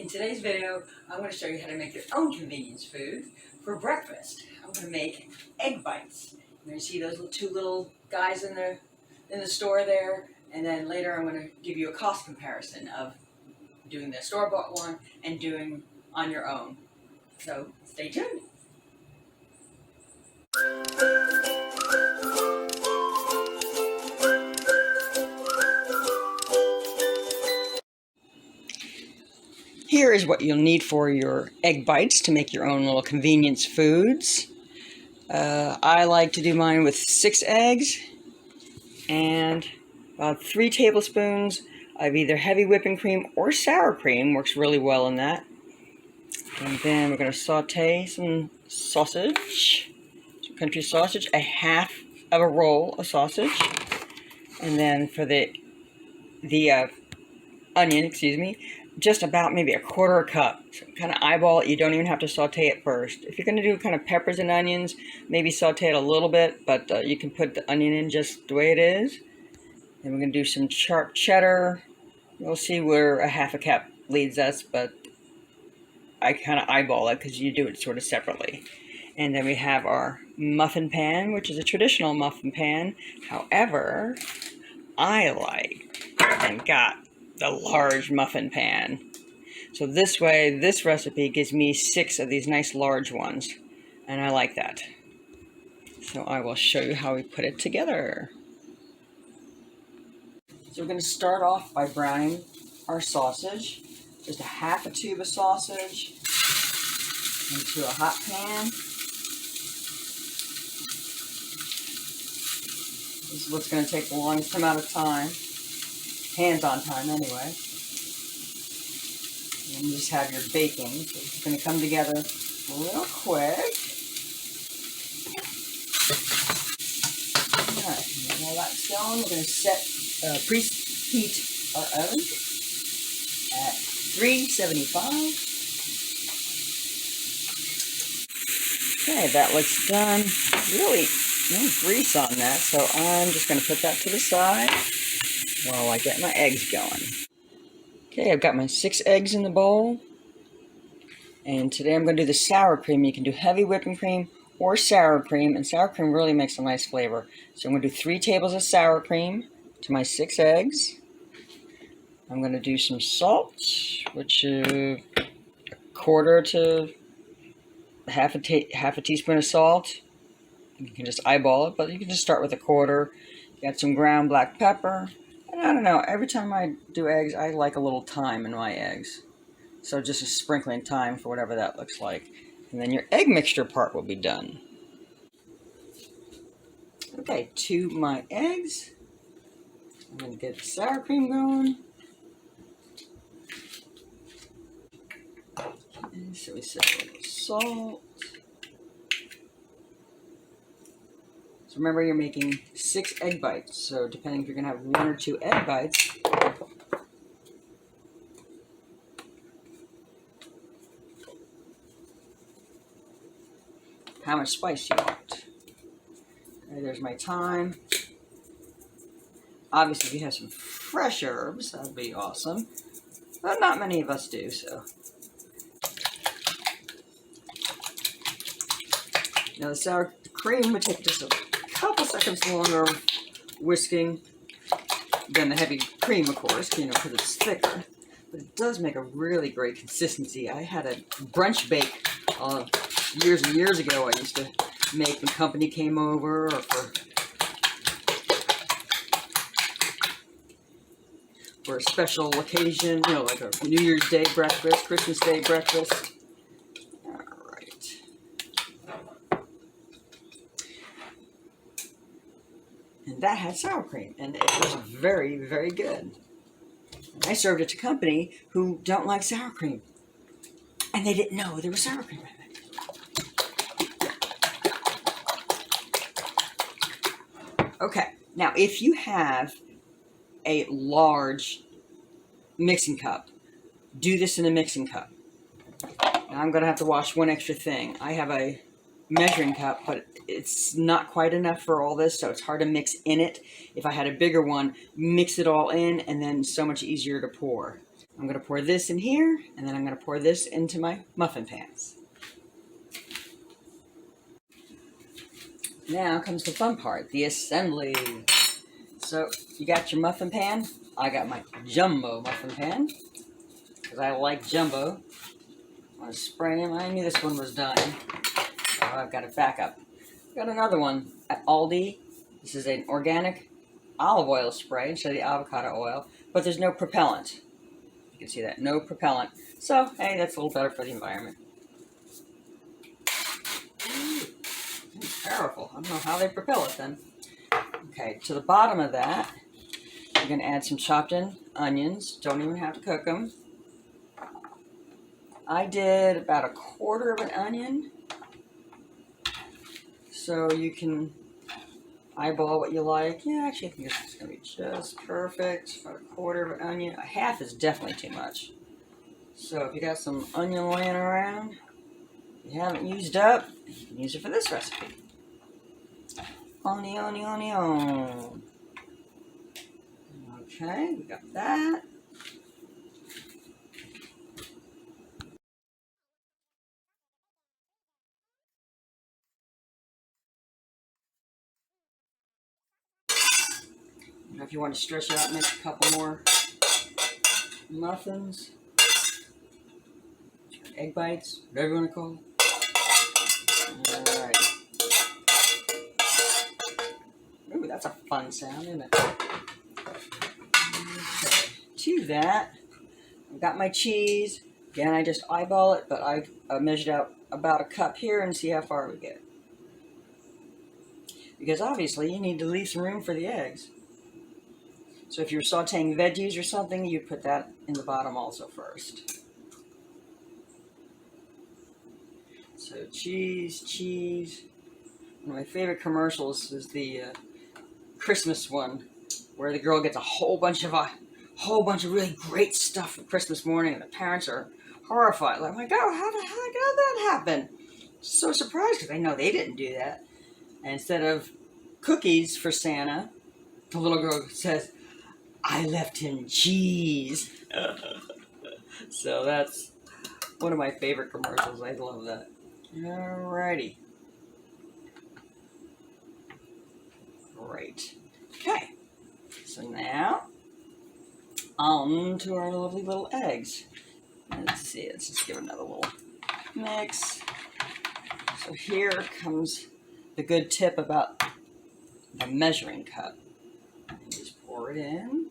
In today's video, I'm going to show you how to make your own convenience food for breakfast. I'm going to make egg bites. You're going to see those two little guys in the store there, and then later I'm going to give you a cost comparison of doing the store-bought one and doing on your own. So stay tuned. Here is what you'll need for your egg bites to make your own little convenience foods. I like to do mine with 6 eggs and about 3 tablespoons of either heavy whipping cream or sour cream. Works really well in that. And then we're going to saute some sausage, some country sausage, a half of a roll of sausage. And then for the onion, just about maybe a quarter cup. So kind of eyeball it. You don't even have to saute it first. If you're going to do kind of peppers and onions, maybe saute it a little bit, but you can put the onion in just the way it is. Then we're going to do some sharp cheddar. We'll see where a half a cup leads us, but I kind of eyeball it because you do it sort of separately. And then we have our muffin pan, which is a traditional muffin pan. However, I like and got the large muffin pan. So this way, this recipe gives me 6 of these nice large ones, and I like that. So I will show you how we put it together. So we're going to start off by browning our sausage. Just a half a tube of sausage into a hot pan. This is what's going to take the longest amount of time. Hands-on time anyway. And you just have your baking. So it's going to come together real quick. Alright, while that's going, we're going to preheat our oven at 375. Okay, that looks done. Really no grease on that, so I'm just going to put that to the side while I get my eggs going. Okay, I've got my 6 eggs in the bowl. And today I'm going to do the sour cream. You can do heavy whipping cream or sour cream. And sour cream really makes a nice flavor. So I'm going to do 3 tables of sour cream to my 6 eggs. I'm going to do some salt, which is a quarter to half a teaspoon of salt. You can just eyeball it, but you can just start with a quarter. Got some ground black pepper. I don't know, every time I do eggs, I like a little thyme in my eggs. So just a sprinkling thyme for whatever that looks like. And then your egg mixture part will be done. Okay, to my eggs. I'm going to get the sour cream going. And so we set a little salt. So remember, you're making 6 egg bites, so depending if you're going to have 1 or 2 egg bites, how much spice you want. Okay, there's my thyme. Obviously, if you have some fresh herbs, that would be awesome, but not many of us do, so. Now the sour cream would take just a couple seconds longer whisking than the heavy cream, of course, because it's thicker. But it does make a really great consistency. I had a brunch bake years and years ago. I used to make when company came over, or for a special occasion, like a New Year's Day breakfast, Christmas Day breakfast. And that had sour cream, and it was very, very good. I served it to company who don't like sour cream, and they didn't know there was sour cream in it. Okay, now if you have a large mixing cup, do this in a mixing cup. Now I'm going to have to wash one extra thing. I have a measuring cup, but it's not quite enough for all this, so it's hard to mix in it. If I had a bigger one, mix it all in, and then so much easier to pour. I'm going to pour this in here, and then I'm going to pour this into my muffin pans. Now comes the fun part, the assembly. So you got your muffin pan. I got my jumbo muffin pan, because I like jumbo. I'm going to spray them. I knew this one was done, so I've got it back up. Got another one at Aldi. This is an organic olive oil spray instead of the avocado oil, but there's no propellant. You can see that, no propellant. So, hey, that's a little better for the environment. It's powerful. I don't know how they propel it then. Okay, to the bottom of that, you're going to add some chopped in onions. Don't even have to cook them. I did about a quarter of an onion. So you can eyeball what you like. Yeah, actually I think this is going to be just perfect. About a quarter of an onion. A half is definitely too much. So if you got some onion laying around you haven't used up, you can use it for this recipe. Onion. Okay, we got that. Now if you want to stretch it out, make a couple more muffins, egg bites, whatever you want to call it. Alright. Ooh, that's a fun sound, isn't it? Okay. To that, I've got my cheese. Again, I just eyeball it, but I've measured out about a cup here and see how far we get. Because obviously you need to leave some room for the eggs. So if you're sauteing veggies or something, you put that in the bottom also first. So cheese. One of my favorite commercials is the Christmas one, where the girl gets a whole bunch of really great stuff for Christmas morning, and the parents are horrified. Like, oh my God, how the heck did that happen? So surprised because they know they didn't do that. And instead of cookies for Santa, the little girl says, I left him cheese. So that's one of my favorite commercials. I love that. Alrighty. Great. Okay. So now, on to our lovely little eggs. Let's see, let's just give it another little mix. So here comes the good tip about a measuring cup. And just pour it in.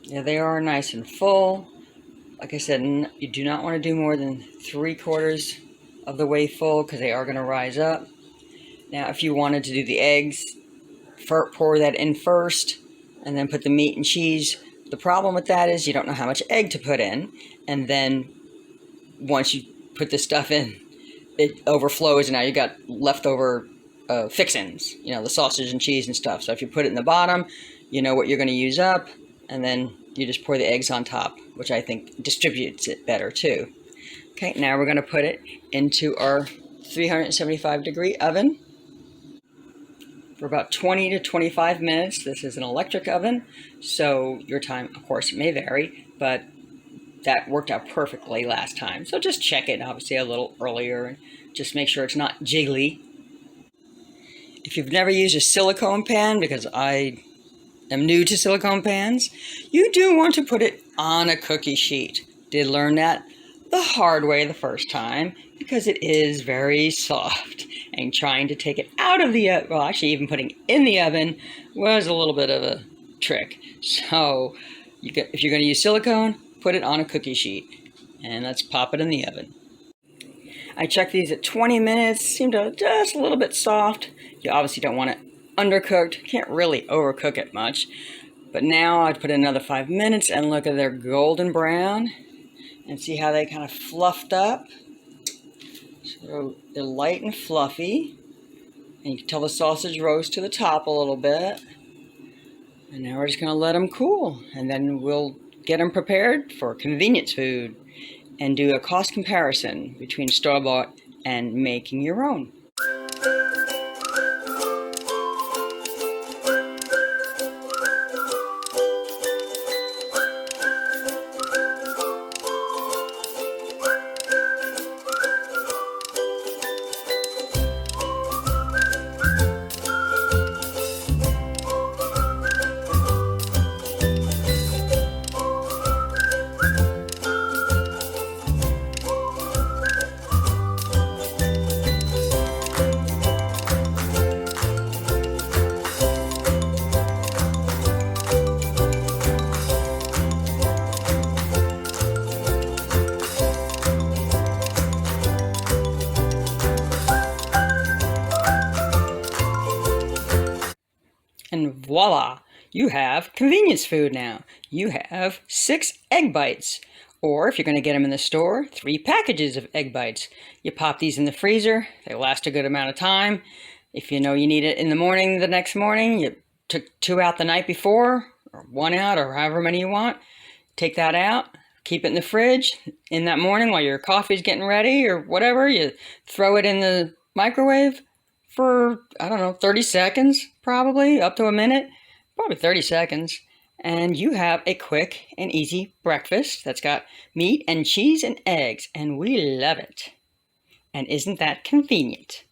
Yeah, they are nice and full. Like I said, you do not want to do more than 3/4 of the way full because they are going to rise up. Now, if you wanted to do the eggs, pour that in first and then put the meat and cheese. The problem with that is you don't know how much egg to put in, and then once you put the stuff in, it overflows and now you got leftover fixins, the sausage and cheese and stuff. So if you put it in the bottom, you know what you're going to use up, and then you just pour the eggs on top, which I think distributes it better too. Okay, now we're going to put it into our 375-degree oven for about 20 to 25 minutes. This is an electric oven, so your time, of course, may vary, but that worked out perfectly last time. So just check it, obviously, a little earlier, and just make sure it's not jiggly. If you've never used a silicone pan, because I am new to silicone pans, you do want to put it on a cookie sheet. Did learn that the hard way the first time, because it is very soft, and trying to take it out of the oven, well, actually even putting it in the oven was a little bit of a trick. So if you're going to use silicone, put it on a cookie sheet, and let's pop it in the oven. I checked these at 20 minutes, seemed just a little bit soft. You obviously don't want it undercooked, can't really overcook it much. But now I'd put in another 5 minutes and look at their golden brown and see how they kind of fluffed up. So they're light and fluffy, and you can tell the sausage rose to the top a little bit. And now we're just going to let them cool, and then we'll get them prepared for convenience food and do a cost comparison between store-bought and making your own. And voila, you have convenience food now. You have 6 egg bites. Or if you're going to get them in the store, 3 packages of egg bites. You pop these in the freezer. They last a good amount of time. If you know you need it in the morning, the next morning, you took 2 out the night before, or 1 out, or however many you want. Take that out. Keep it in the fridge. In that morning while your coffee's getting ready or whatever, you throw it in the microwave for, I don't know, 30 seconds, probably, up to a minute, probably 30 seconds. And you have a quick and easy breakfast that's got meat and cheese and eggs, and we love it. And isn't that convenient?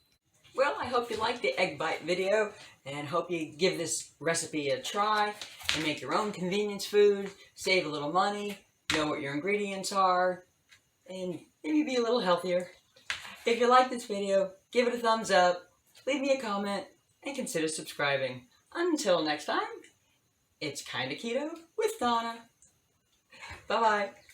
Well, I hope you liked the egg bite video, and hope you give this recipe a try and make your own convenience food, save a little money, know what your ingredients are, and maybe be a little healthier. If you like this video, give it a thumbs up, leave me a comment, and consider subscribing. Until next time, it's Kinda Keto with Donna. Bye-bye.